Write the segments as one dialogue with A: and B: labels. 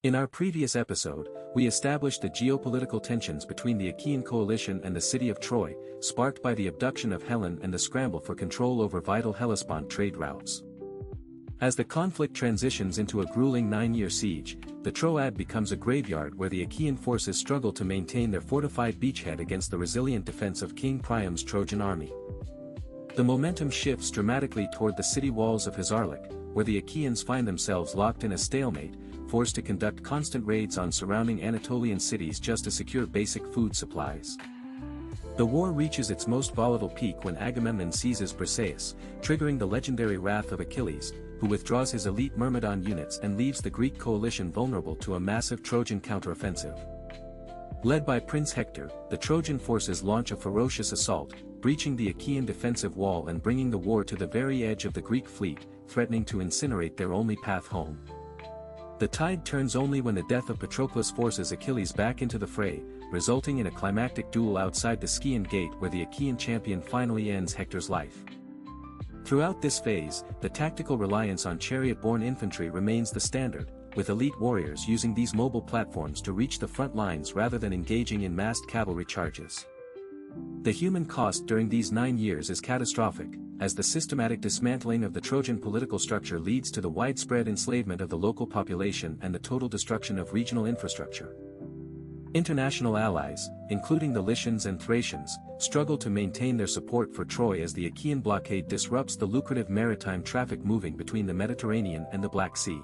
A: In our previous episode, we established the geopolitical tensions between the Achaean coalition and the city of Troy, sparked by the abduction of Helen and the scramble for control over vital Hellespont trade routes. As the conflict transitions into a grueling 9-year siege, the Troad becomes a graveyard where the Achaean forces struggle to maintain their fortified beachhead against the resilient defense of King Priam's Trojan army. The momentum shifts dramatically toward the city walls of Hezarlic, where the Achaeans find themselves locked in a stalemate, forced to conduct constant raids on surrounding Anatolian cities just to secure basic food supplies. The war reaches its most volatile peak when Agamemnon seizes Briseis, triggering the legendary wrath of Achilles, who withdraws his elite Myrmidon units and leaves the Greek coalition vulnerable to a massive Trojan counteroffensive. Led by Prince Hector, the Trojan forces launch a ferocious assault, breaching the Achaean defensive wall and bringing the war to the very edge of the Greek fleet, threatening to incinerate their only path home. The tide turns only when the death of Patroclus forces Achilles back into the fray, resulting in a climactic duel outside the Scaean gate where the Achaean champion finally ends Hector's life. Throughout this phase, the tactical reliance on chariot-borne infantry remains the standard, with elite warriors using these mobile platforms to reach the front lines rather than engaging in massed cavalry charges. The human cost during these 9 years is catastrophic, as the systematic dismantling of the Trojan political structure leads to the widespread enslavement of the local population and the total destruction of regional infrastructure. International allies, including the Lycians and Thracians, struggle to maintain their support for Troy as the Achaean blockade disrupts the lucrative maritime traffic moving between the Mediterranean and the Black Sea.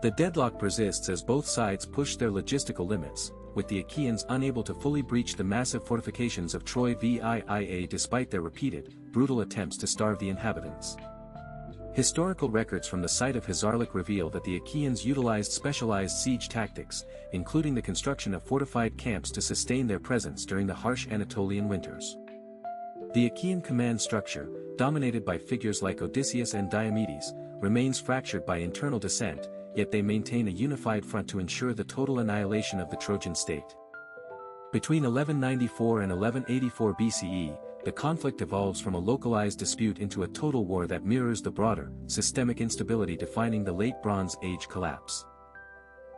A: The deadlock persists as both sides push their logistical limits, with the Achaeans unable to fully breach the massive fortifications of Troy via despite their repeated, brutal attempts to starve the inhabitants. Historical records from the site of Hezarlic reveal that the Achaeans utilized specialized siege tactics, including the construction of fortified camps to sustain their presence during the harsh Anatolian winters. The Achaean command structure, dominated by figures like Odysseus and Diomedes, remains fractured by internal dissent, yet they maintain a unified front to ensure the total annihilation of the Trojan state. Between 1194 and 1184 BCE, the conflict evolves from a localized dispute into a total war that mirrors the broader, systemic instability defining the Late Bronze Age collapse.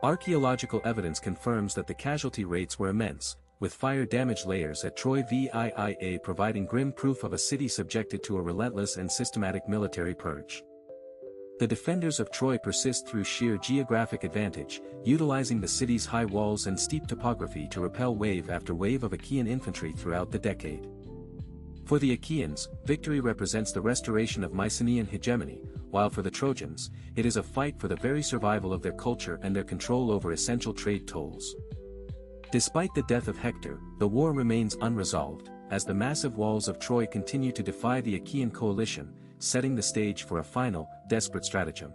A: Archaeological evidence confirms that the casualty rates were immense, with fire-damaged layers at Troy via providing grim proof of a city subjected to a relentless and systematic military purge. The defenders of Troy persist through sheer geographic advantage, utilizing the city's high walls and steep topography to repel wave after wave of Achaean infantry throughout the decade. For the Achaeans, victory represents the restoration of Mycenaean hegemony, while for the Trojans, it is a fight for the very survival of their culture and their control over essential trade tolls. Despite the death of Hector, the war remains unresolved, as the massive walls of Troy continue to defy the Achaean coalition, setting the stage for a final, desperate stratagem.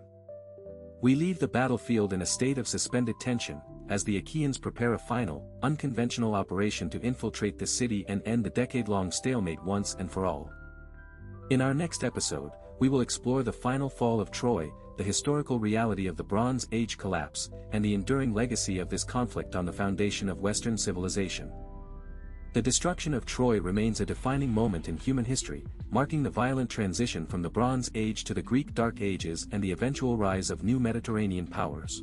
A: We leave the battlefield in a state of suspended tension, as the Achaeans prepare a final, unconventional operation to infiltrate the city and end the decade-long stalemate once and for all. In our next episode, we will explore the final fall of Troy, the historical reality of the Bronze Age collapse, and the enduring legacy of this conflict on the foundation of Western civilization. The destruction of Troy remains a defining moment in human history, marking the violent transition from the Bronze Age to the Greek Dark Ages and the eventual rise of new Mediterranean powers.